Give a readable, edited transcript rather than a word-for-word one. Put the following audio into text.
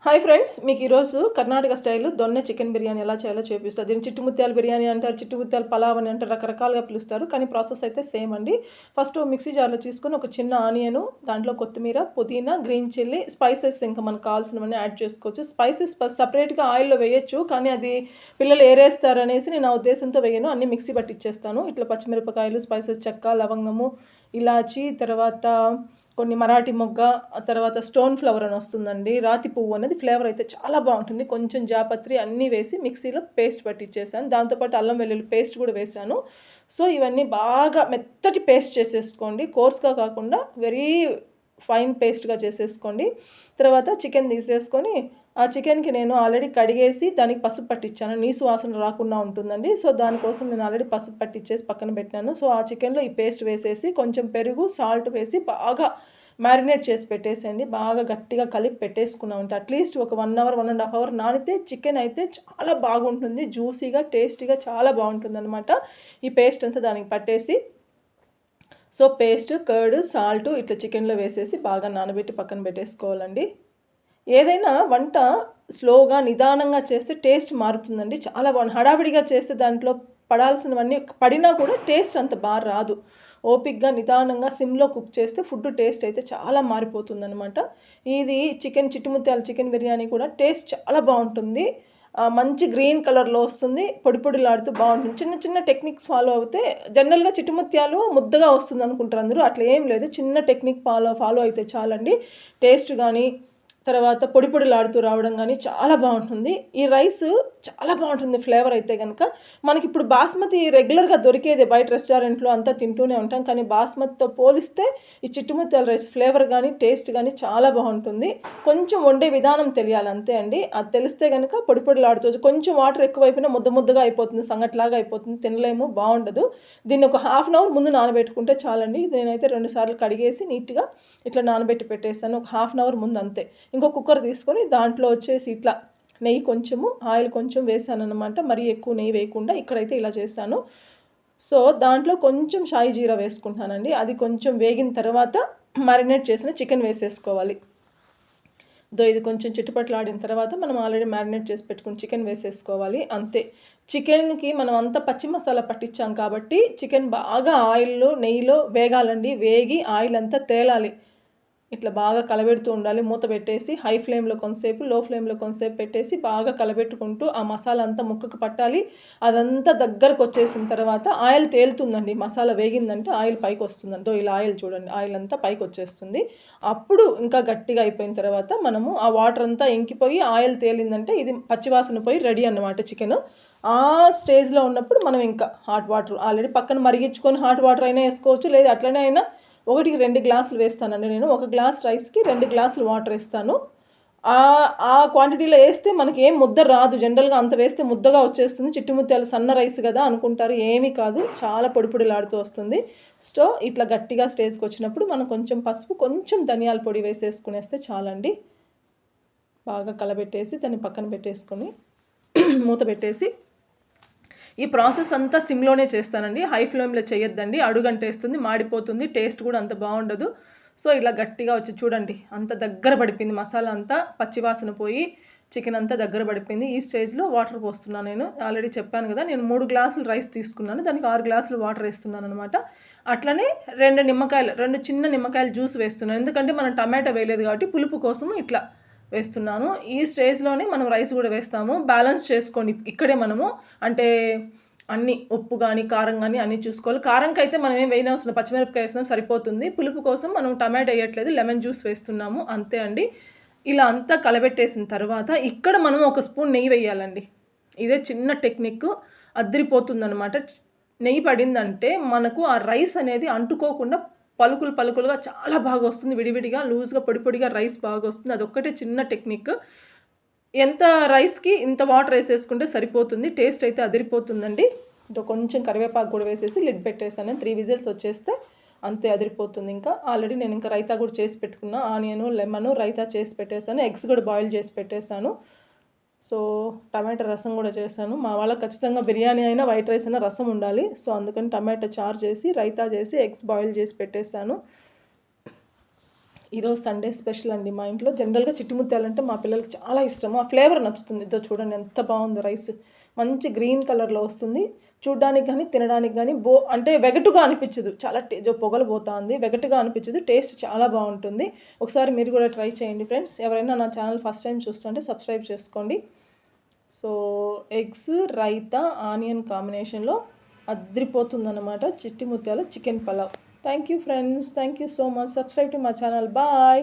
Hi friends, మీకు ఈరోజు కర్ణాటక స్టైల్లో దొన్నె చికెన్ బిర్యానీ ఎలా చేయాలో చూపిస్తారు. దీన్ని చిట్టుముత్యాల బిర్యానీ అంటారు, చిట్టుముత్యాల పలావ్ అని అంటారు, రకరకాలుగా పిలుస్తారు. కానీ ప్రాసెస్ అయితే సేమ్ అండి. ఫస్ట్ మిక్సీ జార్లో తీసుకొని ఒక చిన్న ఆనియను, దాంట్లో కొత్తిమీర, పుదీనా, గ్రీన్ చిల్లీ, స్పైసెస్ ఇంకా మనకు కావాల్సినవన్నీ యాడ్ చేసుకోవచ్చు. స్పైసెస్ సపరేట్గా ఆయిల్లో వేయొచ్చు, కానీ అది పిల్లలు ఏరేస్తారు అనేసి నేను ఆ ఉద్దేశంతో వేయను. అన్నీ మిక్సీ పట్టిచ్చేస్తాను. ఇట్లా పచ్చిమిరపకాయలు, స్పైసెస్, చెక్క, లవంగము, ఇలాచి, తర్వాత కొన్ని మరాఠీ మొగ్గ, ఆ తర్వాత స్టోన్ ఫ్లవర్ అని వస్తుందండి, రాతి పువ్వు అనేది ఫ్లేవర్ అయితే చాలా బాగుంటుంది. కొంచెం జాపత్రి అన్నీ వేసి మిక్సీలో పేస్ట్ పట్టించేసాను. దాంతోపాటు అల్లం వెల్లుల్లి పేస్ట్ కూడా వేసాను. సో ఇవన్నీ బాగా మెత్తటి పేస్ట్ చేసేసుకోండి, కోర్స్గా కాకుండా వెరీ ఫైన్ పేస్ట్గా చేసేసుకోండి. తర్వాత చికెన్ తీసేసుకొని ఆ చికెన్కి నేను ఆల్రెడీ కడిగేసి దానికి పసుపు పట్టించాను, నీసు వాసన రాకుండా ఉంటుందండి. సో దానికోసం నేను ఆల్రెడీ పసుపు పట్టించేసి పక్కన పెట్టాను. సో ఆ చికెన్లో ఈ పేస్ట్ వేసేసి కొంచెం పెరుగు, సాల్ట్ వేసి బాగా మ్యారినేట్ చేసి పెట్టేసేయండి. బాగా గట్టిగా కలిపి పెట్టేసుకున్నామంటే అట్లీస్ట్ ఒక 1 అవర్ 1.5 అవర్ నానితే చికెన్ అయితే చాలా బాగుంటుంది, జ్యూసీగా, టేస్టీగా చాలా బాగుంటుంది అనమాట. ఈ పేస్ట్ అంతా దానికి పట్టేసి, సో పేస్ట్, కర్డ్, సాల్ట్ ఇట్లా చికెన్లో వేసేసి బాగా నానబెట్టి పక్కన పెట్టేసుకోవాలండి. ఏదైనా వంట స్లోగా నిదానంగా చేస్తే టేస్ట్ మారుతుందండి, చాలా బాగుంది. హడావిడిగా చేస్తే దాంట్లో పడాల్సినవన్నీ పడినా కూడా టేస్ట్ అంత బాగా రాదు. ఓపిక్గా నిదానంగా సిమ్లో కుక్ చేస్తే ఫుడ్ టేస్ట్ అయితే చాలా మారిపోతుందనమాట. ఇది చికెన్ చిట్టుముత్యాల చికెన్ బిర్యానీ కూడా టేస్ట్ చాలా బాగుంటుంది. మంచి గ్రీన్ కలర్లో వస్తుంది, పొడి పొడిలాడుతూ బాగుంటుంది. చిన్న చిన్న టెక్నిక్స్ ఫాలో అవుతే జనరల్గా చిట్టుముత్యాలు ముద్దగా వస్తుంది అనుకుంటారు అందరూ, అట్లా ఏం లేదు. చిన్న టెక్నిక్ ఫాలో అయితే చాలండి. టేస్ట్ కానీ తర్వాత పొడి పొడిలాడుతూ రావడం కానీ చాలా బాగుంటుంది. ఈ రైస్ చాలా బాగుంటుంది ఫ్లేవర్ అయితే కనుక. మనకి ఇప్పుడు బాస్మతి రెగ్యులర్గా దొరికేది బయట రెస్టారెంట్లో అంతా తింటూనే ఉంటాం, కానీ బాస్మతితో పోలిస్తే ఈ చిట్టుముత్యాల రైస్ ఫ్లేవర్ కానీ టేస్ట్ కానీ చాలా బాగుంటుంది. కొంచెం వండే విధానం తెలియాలి అంతే అండి. అది తెలిస్తే కనుక పొడి పొడిలాడుతూ, కొంచెం వాటర్ ఎక్కువైపోయినా ముద్ద ముద్దగా అయిపోతుంది, సంగట్లాగా అయిపోతుంది, తినలేము, బాగుండదు. దీన్ని ఒక హాఫ్ అన్ అవర్ ముందు నానబెట్టుకుంటే చాలండి. నేనైతే 2 సార్లు కడిగేసి నీట్గా ఇట్లా నానబెట్టి పెట్టేస్తాను ఒక హాఫ్ అన్ అవర్ ముందు అంతే. ఇంకో కుక్కర్ తీసుకొని దాంట్లో వచ్చేసి ఇట్లా నెయ్యి కొంచెము, ఆయిల్ కొంచెం వేసాను అనమాట. మరీ ఎక్కువ నెయ్యి వేయకుండా ఇక్కడైతే ఇలా చేశాను. సో దాంట్లో కొంచెం షాయి జీరా వేసుకుంటానండి. అది కొంచెం వేగిన తర్వాత మ్యారినేట్ చేసిన చికెన్ వేసేసుకోవాలి. ఇది కొంచెం చిట్టుపట్లాడిన తర్వాత మనం ఆల్రెడీ మ్యారినేట్ చేసి పెట్టుకుని చికెన్ వేసేసుకోవాలి అంతే. చికెన్కి మనం అంతా పచ్చి మసాలా పట్టించాం కాబట్టి చికెన్ బాగా ఆయిల్లో నెయ్యిలో వేగాలండి. వేగి ఆయిల్ అంతా తేలాలి. ఇట్లా బాగా కలబెడుతూ ఉండాలి. మూత పెట్టేసి హై ఫ్లేమ్లో కొంతసేపు, లో ఫ్లేమ్లో కొంతసేపు పెట్టేసి బాగా కలబెట్టుకుంటూ ఆ మసాలా అంతా ముక్కకు పట్టాలి. అదంతా దగ్గరకు వచ్చేసిన తర్వాత ఆయిల్ తేలుతుందండి. మసాలా వేగిందంటే ఆయిల్ పైకి వస్తుందంటే ఇలా ఆయిల్ చూడండి, ఆయిల్ అంతా పైకి వచ్చేస్తుంది. అప్పుడు ఇంకా గట్టిగా అయిపోయిన తర్వాత మనము ఆ వాటర్ అంతా ఇంకిపోయి ఆయిల్ తేలిందంటే ఇది పచ్చివాసన పోయి రెడీ అన్నమాట చికెన్. ఆ స్టేజ్లో ఉన్నప్పుడు మనం ఇంకా హాట్ వాటర్ ఆల్రెడీ పక్కన మరిగించుకొని హాట్ వాటర్ అయినా వేసుకోవచ్చు, లేదా అట్లనే అయినా 1-2 గ్లాసులు వేస్తానండి నేను. 1 గ్లాస్ రైస్కి 2 గ్లాసులు వాటర్ వేస్తాను. ఆ క్వాంటిటీలో వేస్తే మనకి ఏం ముద్ద రాదు. జనరల్గా అంత వేస్తే ముద్దగా వచ్చేస్తుంది, చిట్టుముత్యాలు సన్న రైస్ కదా అనుకుంటారు. ఏమీ కాదు, చాలా పొడి పొడిలాడుతూ వస్తుంది. సో ఇట్లా గట్టిగా స్టేజ్కి వచ్చినప్పుడు మనం కొంచెం పసుపు, కొంచెం ధనియాల పొడి వేసేసుకునేస్తే చాలండి. బాగా కలబెట్టేసి దాన్ని పక్కన పెట్టేసుకొని మూత పెట్టేసి ఈ ప్రాసెస్ అంతా సిమ్లోనే చేస్తానండి. హై ఫ్లేమ్లో చేయొద్దండి, అడుగంటేస్తుంది, మాడిపోతుంది, టేస్ట్ కూడా అంత బాగుండదు. సో ఇలా గట్టిగా వచ్చి చూడండి, అంత దగ్గర పడిపోయింది మసాలా అంతా, పచ్చివాసన పోయి చికెన్ అంతా దగ్గర పడిపోయింది. ఈ స్టేజ్లో వాటర్ పోస్తున్నాను నేను. ఆల్రెడీ చెప్పాను కదా, నేను 3 గ్లాసులు రైస్ తీసుకున్నాను, దానికి 6 గ్లాసులు వాటర్ వేస్తున్నాను అనమాట. అట్లనే 2 చిన్న నిమ్మకాయలు జ్యూస్ వేస్తున్నాను, ఎందుకంటే మనం టమాటా వేయలేదు కాబట్టి పులుపు కోసం ఇట్లా వేస్తున్నాను. ఈ స్టేజ్లోనే మనం రైస్ కూడా వేస్తాము. బ్యాలెన్స్ చేసుకోండి ఇక్కడే మనము, అంటే అన్ని ఉప్పు కానీ కారం కానీ అన్నీ చూసుకోవాలి. కారంకి అయితే మనం ఏం వేయనవసరం, పచ్చిమిరపకాయ వేసినా సరిపోతుంది. పులుపు కోసం మనం టమాటా వేయట్లేదు, లెమన్ జ్యూస్ వేస్తున్నాము అంతే అండి. ఇలా అంతా కలబెట్టేసిన తర్వాత ఇక్కడ మనం 1 స్పూన్ నెయ్యి వేయాలండి. ఇదే చిన్న టెక్నిక్, అద్దరిపోతుందనమాట. నెయ్యి పడిందంటే మనకు ఆ రైస్ అనేది అంటుకోకుండా పలుకులు పలుకులుగా చాలా బాగా వస్తుంది. విడివిడిగా లూజ్గా పొడి పొడిగా రైస్ బాగా వస్తుంది. అదొక్కటే చిన్న టెక్నిక్. ఎంత రైస్కి ఇంత వాటర్ వేసేసుకుంటే సరిపోతుంది. టేస్ట్ అయితే అదిరిపోతుందండి. కొంచెం కరివేపాకు కూడా వేసేసి లిడ్ పెట్టేసాను. 3 విజిల్స్ వచ్చేస్తే అంతే, అదిరిపోతుంది. ఇంకా ఆల్రెడీ నేను ఇంకా రైతా కూడా చేసి పెట్టుకున్నా, ఆనియను, లెమను రైతా చేసి పెట్టేశాను. ఎగ్స్ కూడా బాయిల్ చేసి పెట్టేశాను. సో టమాటా రసం కూడా చేశాను. మా వాళ్ళకి ఖచ్చితంగా బిర్యానీ అయినా వైట్ రైస్ అయినా రసం ఉండాలి. సో అందుకని టమాటా చారు చేసి రైతా చేసి ఎగ్స్ బాయిల్ చేసి పెట్టేశాను. ఈరోజు సండే స్పెషల్ అండి మా ఇంట్లో. జనరల్‌గా చిట్టి ముత్యాలంటే మా పిల్లలకి చాలా ఇష్టము. ఆ ఫ్లేవర్ నచ్చుతుంది. ఇదో చూడండి ఎంత బావుందో రైస్. మంచి గ్రీన్ కలర్‌లో వస్తుంది. చూడ్డానికి గానీ, తినడానికి గానీ అంటే వెగటుగా అనిపిచ్చదు. చాలా పొగలు పోతాంది. వెగటుగా అనిపిచ్చదు. టేస్ట్ చాలా బావుంటుంది. ఒకసారి మీరు గూడా ట్రై చేయండి ఫ్రెండ్స్. ఎవరైనా నా ఛానల్ ఫస్ట్ టైమ్ చూస్తుంటే సబ్స్క్రైబ్ చేసుకోండి. సో, ఎగ్స్, రైతా, ఆనియన్ కాంబినేషన్‌లో అద్రిపోతుందనమాట Chitti Muthyala chicken pulao. Thank you friends. Thank you so much. Subscribe to my channel. Bye.